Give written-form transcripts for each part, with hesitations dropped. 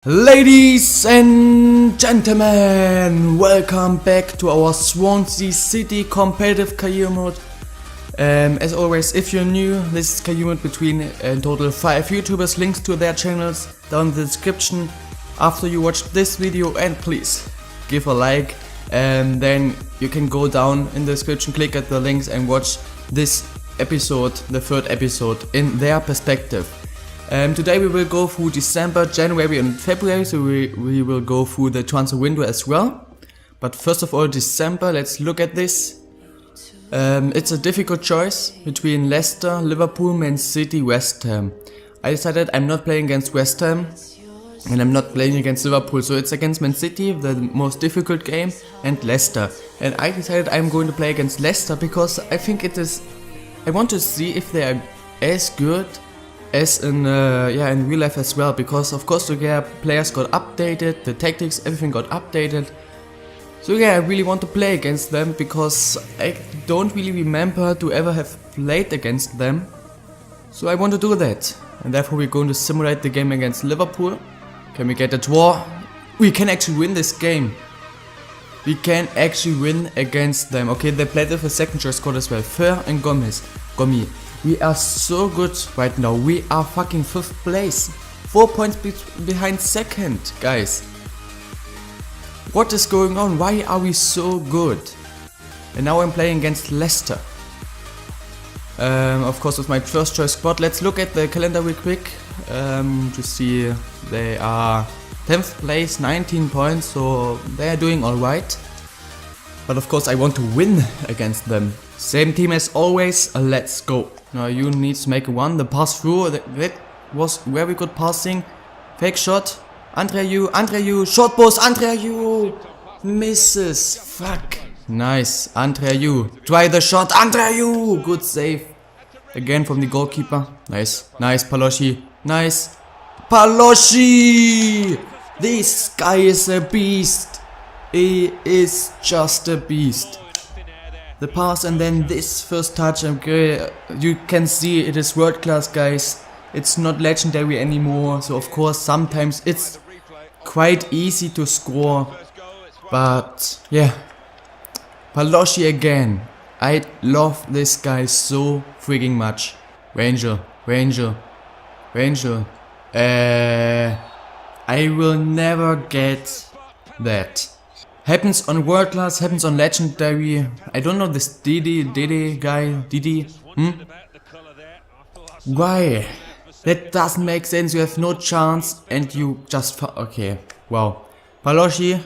Ladies and gentlemen, welcome back to our Swansea City competitive career mode. As always, if you're new, this is career mode between in total 5 YouTubers. Links to their channels down in the description after you watch this video, and please give a like, and then you can go down in the description, click at the links and watch this episode, the third episode, in their perspective. Today we will go through December, January and February, so we will go through the transfer window as well. But first of all, December, let's look at this. It's a difficult choice between Leicester, Liverpool, Man City, West Ham. I decided I'm not playing against West Ham and I'm not playing against Liverpool, so it's against Man City, the most difficult game, and Leicester. And I decided I'm going to play against Leicester because I think I want to see if they are as good as in real life as well, because of course the players got updated, the tactics, everything got updated. So yeah, I really want to play against them because I don't really remember to ever have played against them. So I want to do that, and therefore we're going to simulate the game against Liverpool. Can we get a draw? We can actually win this game. We can actually win against them. Okay, they played with a second choice squad as well, Fer and Gomi. We are so good right now. We are fucking 5th place. 4 points behind second, guys. What is going on? Why are we so good? And now I'm playing against Leicester. Of course with my first choice squad. Let's look at the calendar real quick. To see they are 10th place, 19 points, so they are doing alright. But of course I want to win against them. Same team as always, let's go. Now you need to make one, the pass through, that was very good passing. Fake shot, Andreayu, short post, Andreayu, misses, fuck. Nice, Andreayu, try the shot, Andreayu, good save. Again from the goalkeeper, nice, Paloschi, nice. Paloschi! This guy is a beast. He is just a beast. The pass and then this first touch, okay, you can see it is world class, guys. It's not legendary anymore, so of course sometimes it's quite easy to score. But yeah, Paloschi again. I love this guy so freaking much. Ranger. I will never get that. Happens on world class, happens on legendary. I don't know this Didi guy. Why? That doesn't make sense. You have no chance and you just okay. Wow. Paloschi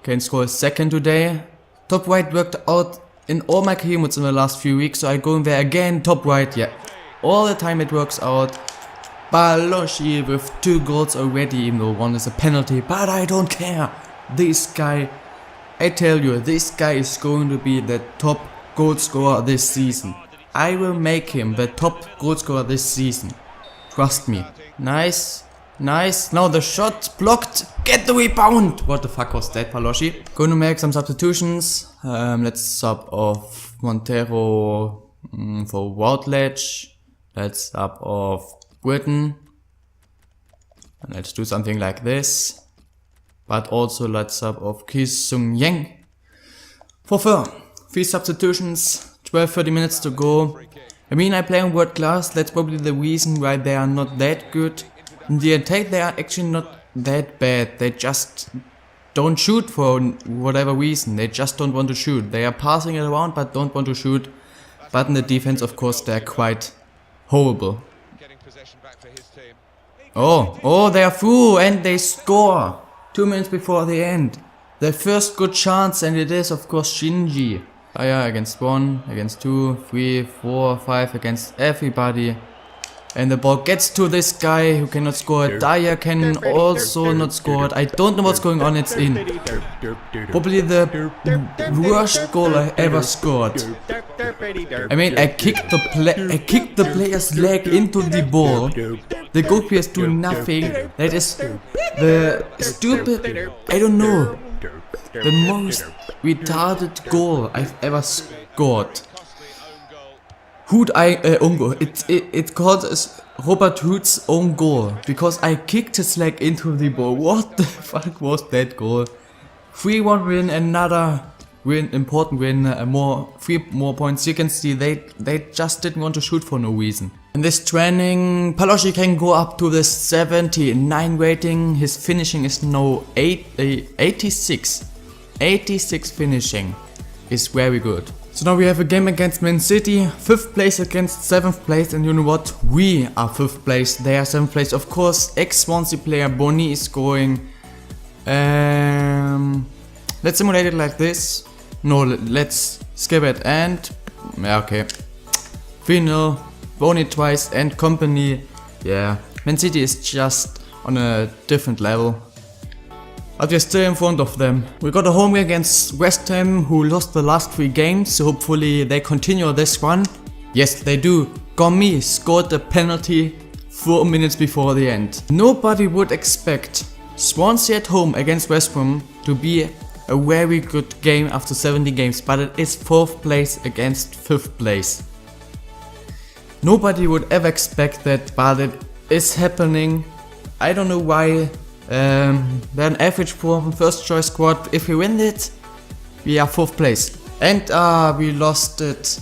can score a second today. Top right worked out in all my career modes in the last few weeks, so I go in there again. Top right, yeah. All the time it works out. Paloschi with 2 goals already, even though one is a penalty, but I don't care. This guy, I tell you, this guy is going to be the top goal scorer this season. I will make him the top goal scorer this season. Trust me. Nice. Now the shot blocked. Get the rebound. What the fuck was that, Paloschi? Going to make some substitutions. Let's sub off Montero for Routledge. Let's sub off Britain. And let's do something like this. But also let's sub off Ki Sung Yang for Fer. 3 substitutions, 12-30 minutes to go. I mean, I play on world class, that's probably the reason why they are not that good. In the attack they are actually not that bad, they just don't shoot for whatever reason, they just don't want to shoot. They are passing it around but don't want to shoot. But in the defense, of course, they are quite horrible. Oh, they are through and they score! 2 minutes before the end. The first good chance, and it is of course Shinji. Fire against 1, against 2, 3, 4, 5, against everybody. And the ball gets to this guy who cannot score it. Dyer can also not score it. I don't know what's going on, it's in. Probably the worst goal I ever scored. I mean, I kicked the player's leg into the ball. The goalkeepers do nothing. That is the stupid, I don't know, the most retarded goal I've ever scored. Ungo. It's called Robert Hood's own goal, because I kicked his leg into the ball. What the fuck was that goal? 3-1 win, another win, important win, 3 more points. You can see they just didn't want to shoot for no reason. In this training, Paloshi can go up to the 79 rating. His finishing is now 86. 86 finishing is very good. So now we have a game against Man City, 5th place against 7th place, and you know what? We are 5th place, they are 7th place. Of course, ex-Swansea player Bonnie is going. Let's simulate it like this. No, let's skip it and yeah, okay. 3-0, Bonnie twice and company. Yeah, Man City is just on a different level. But we're still in front of them. We got a home game against West Ham, who lost the last 3 games, so hopefully they continue this one. Yes, they do. Gomi scored a penalty 4 minutes before the end. Nobody would expect Swansea at home against West Ham to be a very good game after 70 games, but it is 4th place against 5th place. Nobody would ever expect that, but it is happening. I don't know why. They're an average from first choice squad. If we win it, we are 4th place. And we lost it.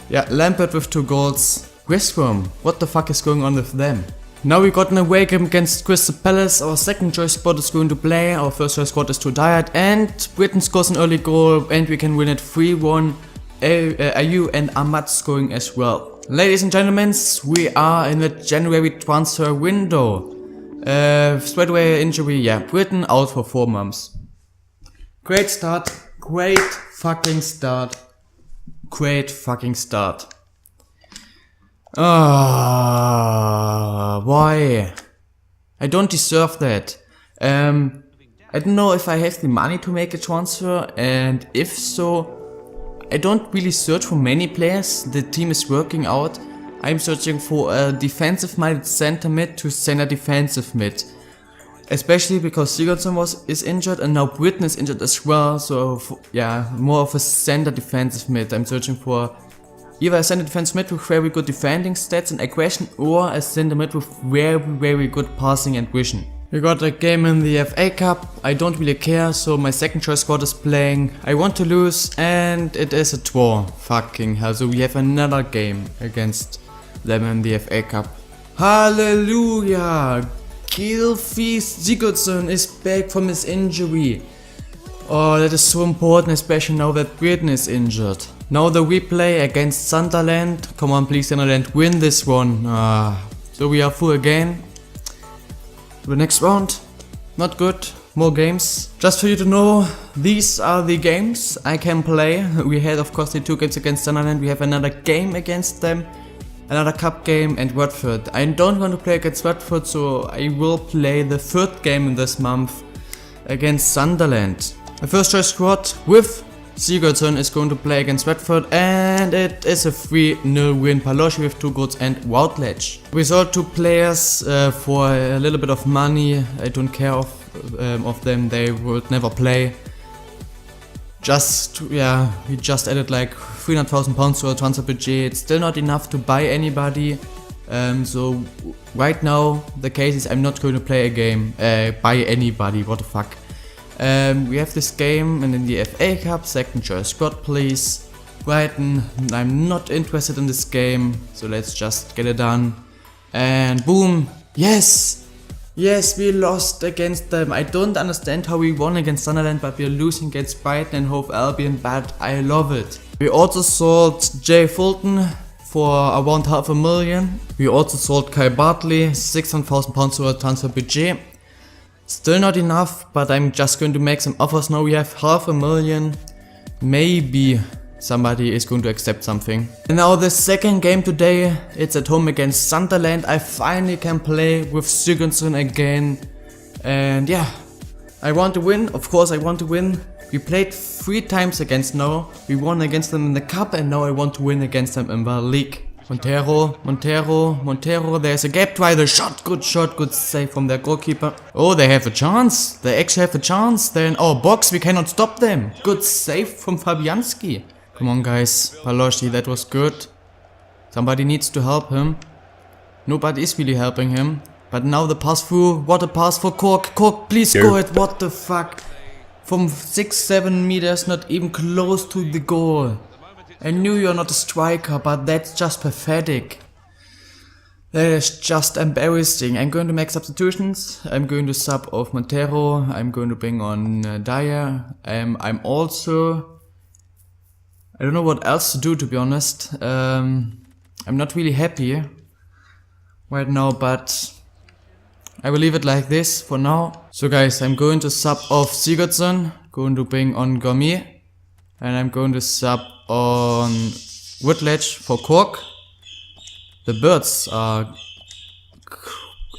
Yeah, Lampard with 2 goals. West Ham, what the fuck is going on with them? Now we got an away game against Crystal Palace. Our second choice squad is going to play. Our first choice squad is too tired. And Britain scores an early goal and we can win it 3-1. Ayu and Ahmad scoring as well. Ladies and gentlemen, we are in the January transfer window. Straight away injury, yeah, Britain out for 4 months. Great start, great fucking start. Great fucking start. Why? I don't deserve that. I don't know if I have the money to make a transfer, and if so, I don't really search for many players. The team is working out. I'm searching for a defensive minded center mid to center defensive mid. Especially because Sigurdsson is injured and now Britain is injured as well. So yeah, more of a center defensive mid. I'm searching for either a center defensive mid with very good defending stats and aggression, or a center mid with very good passing and vision. We got a game in the FA Cup. I don't really care, so my second choice squad is playing. I want to lose and it is a draw. Fucking hell, so we have another game against them in the FA Cup. Hallelujah! Gylfi Sigurdsson is back from his injury. Oh, that is so important, especially now that Britain is injured. Now the replay against Sunderland. Come on, please Sunderland, win this one. So we are full again. The next round, not good. More games. Just for you to know, these are the games I can play. We had of course the 2 games against Sunderland. We have another game against them. Another cup game and Watford. I don't want to play against Watford, so I will play the 3rd game in this month against Sunderland. My first choice squad with Sigurdsson is going to play against Watford, and it is a 3-0 win. Paloshi with 2 goals and Woutledge. We sold 2 players for a little bit of money. I don't care of them, they would never play. Yeah, we just added like 300,000 pounds to our transfer budget. It's still not enough to buy anybody. So right now the case is I'm not going to play a game, buy anybody, what the fuck. We have this game and in the FA Cup, second choice squad please. Brighton, I'm not interested in this game, so let's just get it done. And boom, yes! Yes, we lost against them. I don't understand how we won against Sunderland, but we're losing against Brighton and Hove Albion, but I love it. We also sold Jay Fulton for around $500,000. We also sold Kai Bartley, 600,000 pounds to our transfer budget. Still not enough, but I'm just going to make some offers now. We have $500,000. Maybe somebody is going to accept something. And now the second game today, it's at home against Sunderland. I finally can play with Sigurdsson again. And yeah, I want to win. Of course I want to win. We played 3 times against now. We won against them in the cup and now I want to win against them in the league. Montero, there's a gap, try the shot, good save from their goalkeeper. Oh, they have a chance, they actually have a chance. They're in our box, we cannot stop them. Good save from Fabianski. Come on guys, Paloshi, that was good. Somebody needs to help him. Nobody is really helping him. But now the pass through. What a pass for Cork. Cork, please score it. What the fuck? From 6-7 meters, not even close to the goal. I knew you're not a striker, but that's just pathetic. That is just embarrassing. I'm going to make substitutions. I'm going to sub off Montero. I'm going to bring on Dyer. I'm also... I don't know what else to do, to be honest. I'm not really happy right now, but I will leave it like this for now. So guys, I'm going to sub off Sigurdsson. Going to bring on Gourmet. And I'm going to sub on Woodledge for Cork. The birds are...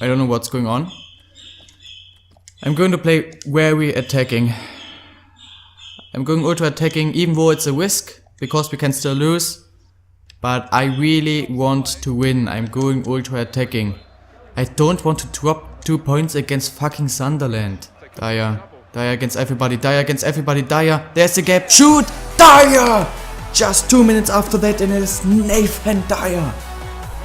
I don't know what's going on. I'm going to play very attacking. I'm going ultra attacking even though it's a risk, because we can still lose. But I really want to win. I'm going ultra attacking. I don't want to drop 2 points against fucking Sunderland. Dyer. Dyer against everybody. Dyer against everybody. Dyer. There's the gap. Shoot! Dyer! Just 2 minutes after that and it's Nathan Dyer.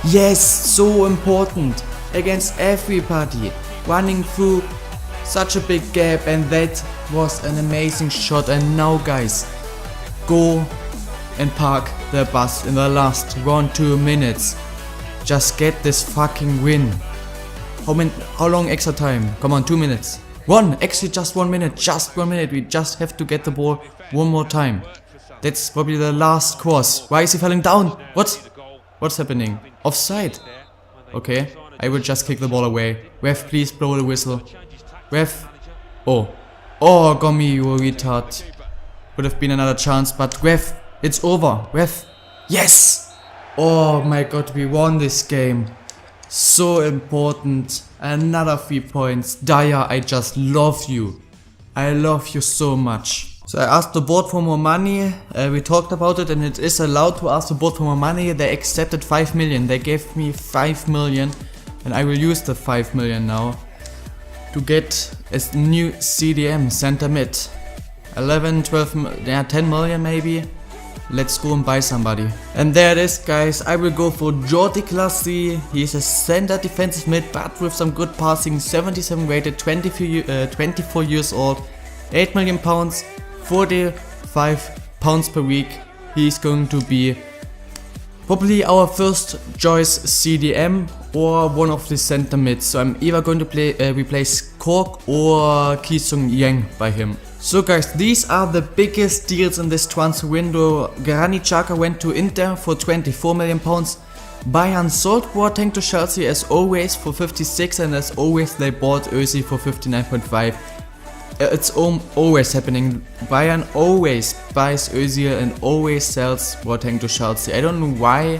Yes, so important. Against everybody. Running through such a big gap, and that was an amazing shot. And now guys, go and park the bus in the last 1-2 minutes. Just get this fucking win. How long extra time? Come on, 2 minutes. Actually just 1 minute, just 1 minute. We just have to get the ball one more time. That's probably the last cross. Why is he falling down? What's happening? Offside. Okay, I will just kick the ball away. Ref, please blow the whistle. Ref. Oh, Gomi, you retard. Would have been another chance, but ref, it's over. Ref. Yes! Oh my god, we won this game. So important. Another 3 points. Dyer, I just love you. I love you so much. So I asked the board for more money. We talked about it, and it is allowed to ask the board for more money. They accepted 5 million. They gave me 5 million. And I will use the 5 million now to get a new CDM, center mid. 11, 12, yeah, 10 million maybe. Let's go and buy somebody. And there it is, guys. I will go for Jordi Classy. He's a center defensive mid, but with some good passing. 77 rated, 24 years old, 8 million pounds, 45 pounds per week. He's going to be probably our first choice CDM or one of the center mids. So I'm either going to replace Cork or Ki Sung Yang by him. So guys, these are the biggest deals in this transfer window. Granit Xhaka went to Inter for 24 million pounds. Bayern sold Boateng to Chelsea as always for 56, and as always they bought Özil for 59.5. It's always happening. Bayern always buys Özil and always sells Boateng to Chelsea. I don't know why,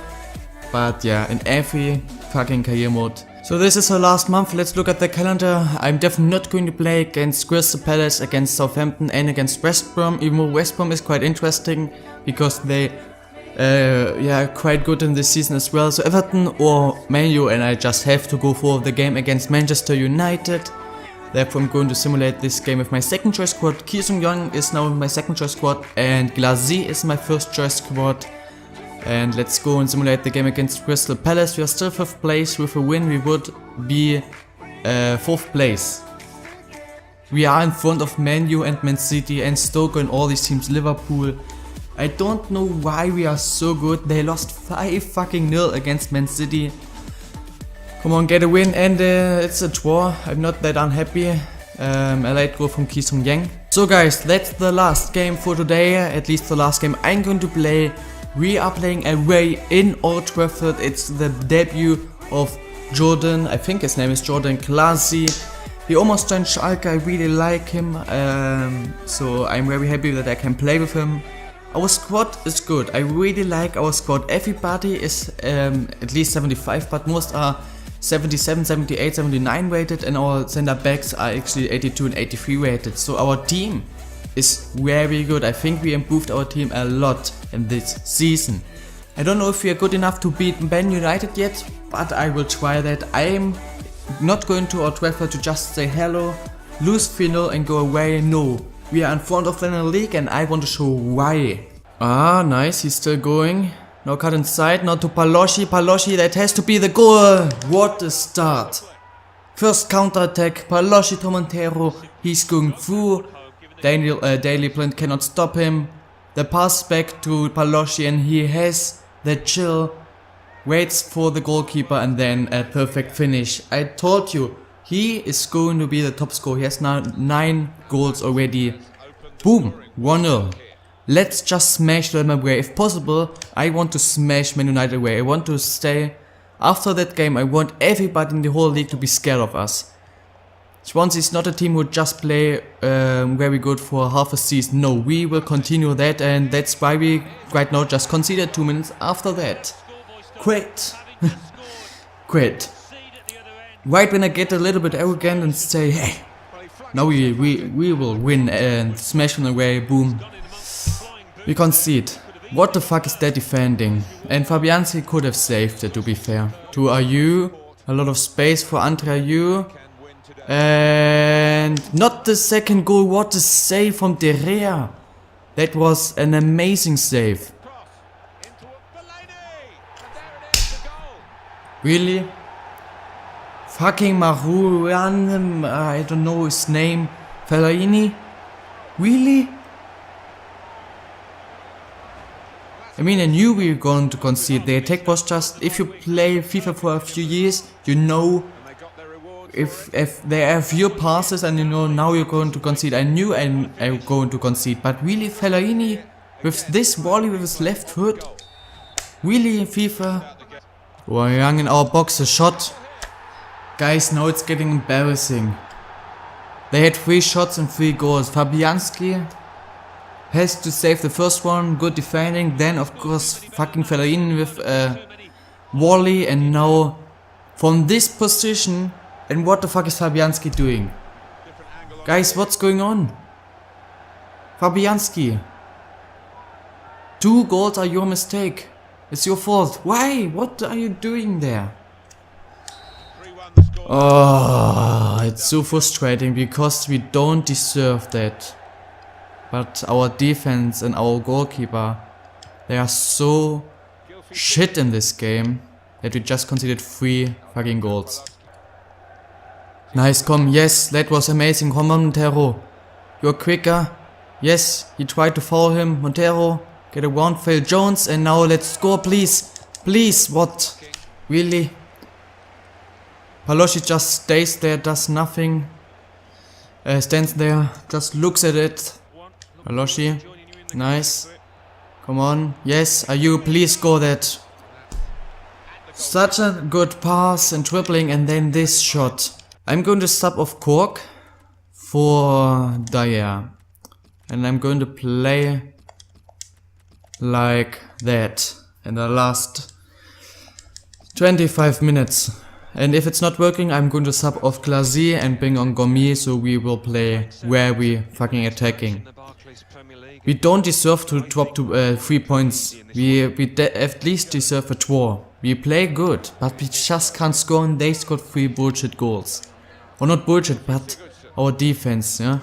but yeah, in every fucking career mode. So this is our last month. Let's look at the calendar. I'm definitely not going to play against Crystal Palace, against Southampton and against West Brom, even though West Brom is quite interesting because they quite good in this season as well. So Everton or Man U, and I just have to go for the game against Manchester United. Therefore I'm going to simulate this game with my second choice squad. Ki Sung Young is now my second choice squad and Glazy is my first choice squad. And let's go and simulate the game against Crystal Palace. We are still 5th place. With a win we would be 4th place. We are in front of Man U and Man City and Stoke and all these teams, Liverpool. I don't know why we are so good. They lost 5-0 against Man City. Come on, get a win, and it's a draw. I'm not that unhappy. A late goal from Ki Sung Yang. So guys, that's the last game for today. At least the last game I'm going to play. We are playing away in Old Trafford. It's the debut of Jordan. I think his name is Jordan Classy. He almost joined Schalke. I really like him. So I'm very happy that I can play with him. Our squad is good. I really like our squad. Everybody is at least 75, but most are 77, 78, 79 rated, and our center backs are actually 82 and 83 rated. So our team is very good. I think we improved our team a lot in this season. I don't know if we are good enough to beat Man United yet, but I will try that. I am not going to Old Trafford to just say hello, lose 3-0 and go away. No, we are in front of them in the league and I want to show why. Ah, nice, he's still going. Now cut inside, now to Paloschi. Paloschi, that has to be the goal. What a start. First counter attack, Paloschi to Montero. He's going through. Daily Blind cannot stop him. The pass back to Paloschi and he has the chill. Waits for the goalkeeper and then a perfect finish. I told you, he is going to be the top scorer. He has now 9 goals already. Boom, 1-0. Let's just smash them away. If possible, I want to smash Man United away. I want to stay. After that game, I want everybody in the whole league to be scared of us. Swansea is not a team who just play very good for half a season. No, we will continue that, and that's why we right now just conceded 2 minutes after that. Quit. Quit. Right when I get a little bit arrogant and say, hey, now we will win and smash them away, boom. We concede. What the fuck is that defending? And Fabianski could have saved it, to be fair. To Ayew, a lot of space for Andre Ayew. And not the second goal, what a save from De Gea. That was an amazing save. Really? Fucking Marouane, I don't know his name. Fellaini? Really? I mean, I knew we were going to concede. The attack was just, if you play FIFA for a few years, you know if there are few passes and you know now you're going to concede. I knew I'm going to concede, but really Fellaini with this volley with his left foot? Really FIFA? We're young in our box, a shot. Guys, now it's getting embarrassing. They had 3 shots and 3 goals. Fabianski has to save the first one, good defending, then of course fucking Fellaini with a volley, and now from this position, and what the fuck is Fabianski doing? Guys, what's going on? Fabianski, 2 goals are your mistake. It's your fault. Why? What are you doing there? Oh, it's so frustrating because we don't deserve that. But our defense and our goalkeeper, they are so shit in this game that we just conceded 3 fucking goals. Nice, come, yes, that was amazing. Come on, Montero, you're quicker. Yes, he tried to foul him. Montero, get around Phil Jones, and now let's score, please. Please, what? Really? Paloschi just stays there, does nothing. Stands there, just looks at it. Paloschi, nice. Come on, yes, Ayew, please score that. Such a good pass and dribbling, and then this shot. I'm going to sub off Cork for Dyer. And I'm going to play like that in the last 25 minutes. And if it's not working, I'm going to sub off Glazy and bring on Gourmet, so we will play where we fucking attacking. We don't deserve to drop to 3 points. We at least deserve a draw. We play good, but we just can't score, and they scored 3 bullshit goals. Or not bullshit, but our defense, yeah.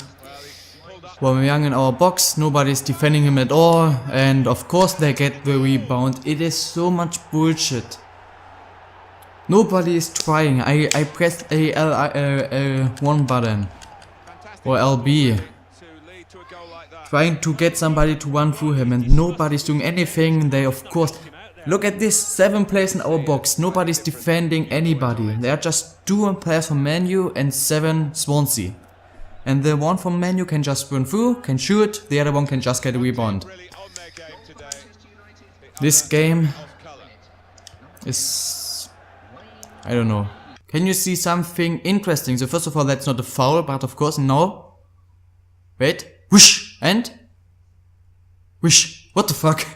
We're young in our box, nobody's defending him at all, and of course they get the rebound. It is so much bullshit. Nobody is trying. I pressed L1 button or LB, trying to get somebody to run through him, and nobody's doing anything. They of course, look at this, 7 players in our box. Nobody's defending anybody. There are just 2 players from Man U and 7 Swansea. And the one from Man U can just run through, can shoot, the other one can just get a rebound. This game is, I don't know. Can you see something interesting? So first of all, that's not a foul, but of course, no. Wait, whoosh, and? Whoosh, what the fuck?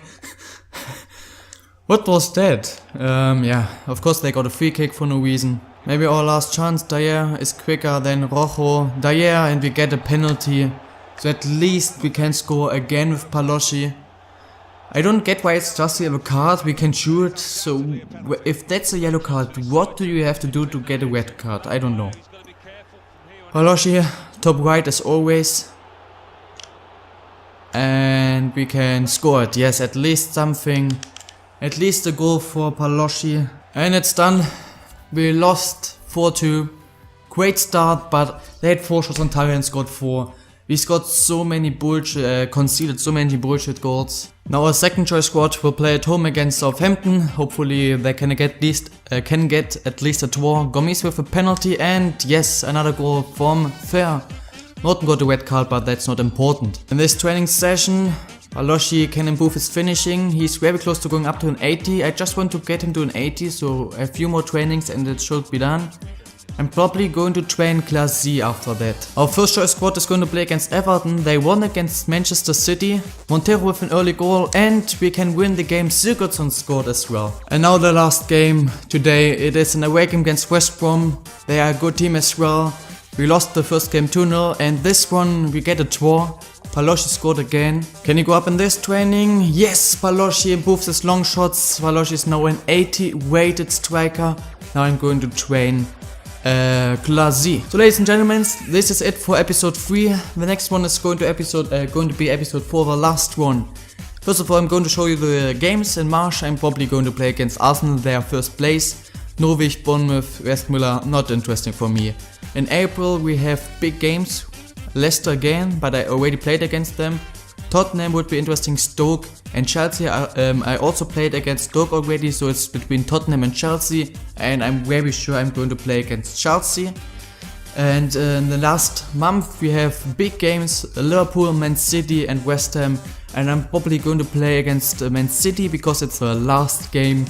What was that? Yeah, of course they got a free kick for no reason. Maybe our last chance. Dyer is quicker than Rojo. Dyer, and we get a penalty. So at least we can score again with Paloschi. I don't get why it's just a yellow card. We can shoot. So if that's a yellow card, what do you have to do to get a red card? I don't know. Paloschi, top right as always. And we can score it. Yes, at least something. At least a goal for Paloschi. And it's done. We lost 4-2. Great start, but they had 4 shots on target and scored 4. We scored so many conceded so many bullshit goals. Now our second choice squad will play at home against Southampton. Hopefully they can get at least a draw. Gomis with a penalty, and yes, another goal from Fair. Norton got a red card, but that's not important. In this training session, Paloschi can improve his finishing. He's very close to going up to an 80. I just want to get him to an 80, so a few more trainings and it should be done. I'm probably going to train Class Z after that. Our first choice squad is going to play against Everton. They won against Manchester City. Montero with an early goal, and we can win the game. Sigurdsson scored as well. And now the last game today. It is an away game against West Brom. They are a good team as well. We lost the first game 2-0, and this one we get a draw. Paloschi scored again. Can he go up in this training? Yes, Paloschi improves his long shots. Paloschi is now an 80 weighted striker. Now I'm going to train Class Z. So ladies and gentlemen, this is it for episode 3. The next one is going to be episode 4, the last one. First of all, I'm going to show you the games. In March I'm probably going to play against Arsenal, they are first place. Norwich, Bournemouth, West Müller, not interesting for me. In April we have big games. Leicester again, but I already played against them. Tottenham would be interesting, Stoke and Chelsea. I also played against Stoke already, so it's between Tottenham and Chelsea, and I'm very sure I'm going to play against Chelsea. And in the last month we have big games, Liverpool, Man City and West Ham, and I'm probably going to play against Man City because it's the last game.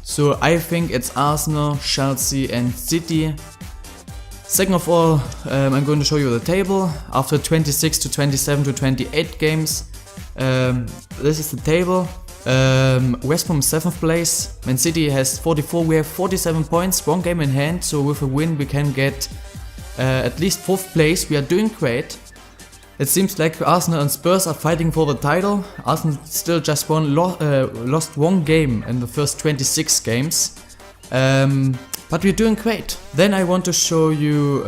So I think it's Arsenal, Chelsea and City. Second of all, I'm going to show you the table. After 26 to 27 to 28 games, this is the table. West Brom 7th place, Man City has 44, we have 47 points, 1 game in hand, so with a win we can get at least 4th place. We are doing great. It seems like Arsenal and Spurs are fighting for the title. Arsenal still just lost 1 game in the first 26 games. But we're doing great. Then I want to show you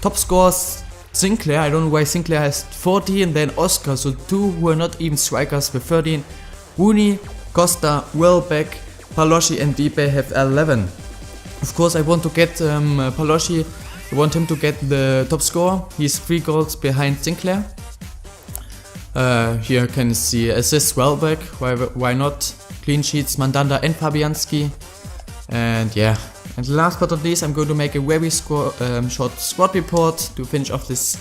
top scores. Sinclair, I don't know why Sinclair has 14, and then Oscar, so 2 who are not even strikers with 13. Rooney, Costa, Welbeck, Paloschi and Dipe have 11. Of course I want to get Paloschi, I want him to get the top score. He's 3 goals behind Sinclair. Here can you see assists Welbeck, why not? Clean sheets Mandanda and Fabianski. And yeah, and last but not least, I'm going to make a very short squad report to finish off this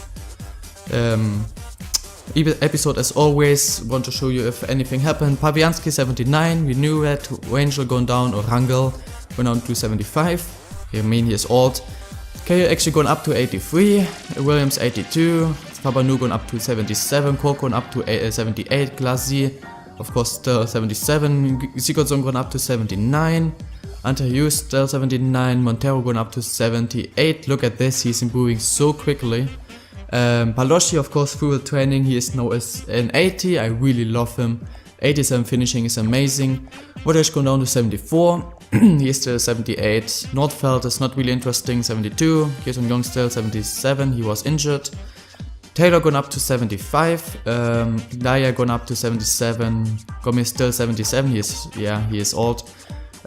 episode. As always, want to show you if anything happened. Fabianski 79, we knew that. Rangel going down, Orangel went on to 75. I mean, he is old. KO actually going up to 83, Williams 82, Fabanu going up to 77, Cork going up to 78, Glazy of course still 77, Sigurdsson going up to 79. Ante Hughes still 79, Montero going up to 78. Look at this, he's improving so quickly. Paloschi, of course, through the training, he is now an 80. I really love him. 87 finishing is amazing. Wodesh going down to 74. He is still 78. Nordfeld is not really interesting, 72. Kirsten Young still 77. He was injured. Taylor going up to 75. Daya going up to 77. Gomez still 77. He is old.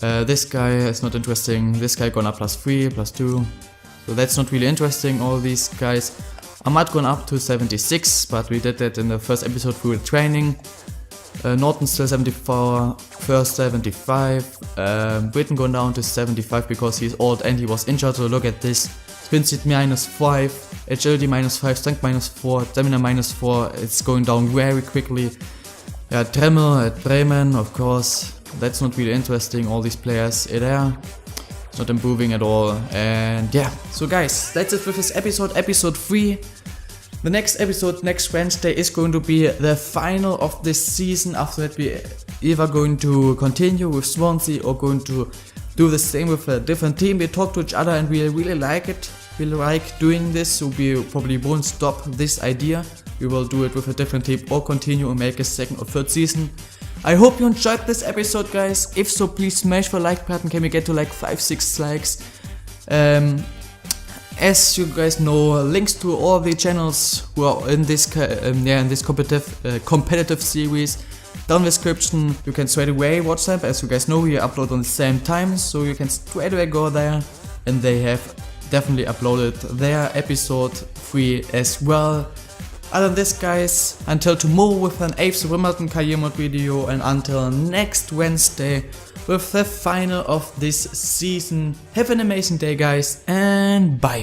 This guy is not interesting. This guy gone up +3, +2. So that's not really interesting, all these guys. Ahmad gone up to 76, but we did that in the first episode through the training. Norton still 74, First 75. Britton gone down to 75 because he's old and he was injured, so look at this. Spin speed -5, agility -5, strength -4, stamina -4. It's going down very quickly. Dremel at Bremen, of course. That's not really interesting, all these players there. It's not improving at all. And yeah, so guys, that's it with this episode 3. The next episode next Wednesday is going to be the final of this season. After that we either going to continue with Swansea or going to do the same with a different team. We talk to each other and we really like it. We like doing this, so we probably won't stop this idea. We will do it with a different team or continue and make a second or third season. I hope you enjoyed this episode, guys. If so, please smash the like button. Can we get to like 5-6 likes? As you guys know, links to all the channels who are in this competitive series down in the description. You can straight away watch them. As you guys know, we upload on the same time, so you can straight away go there, and they have definitely uploaded their episode 3 as well. Other than this, guys, until tomorrow with an 8th Wimbledon career mode video, and until next Wednesday with the final of this season. Have an amazing day, guys, and bye.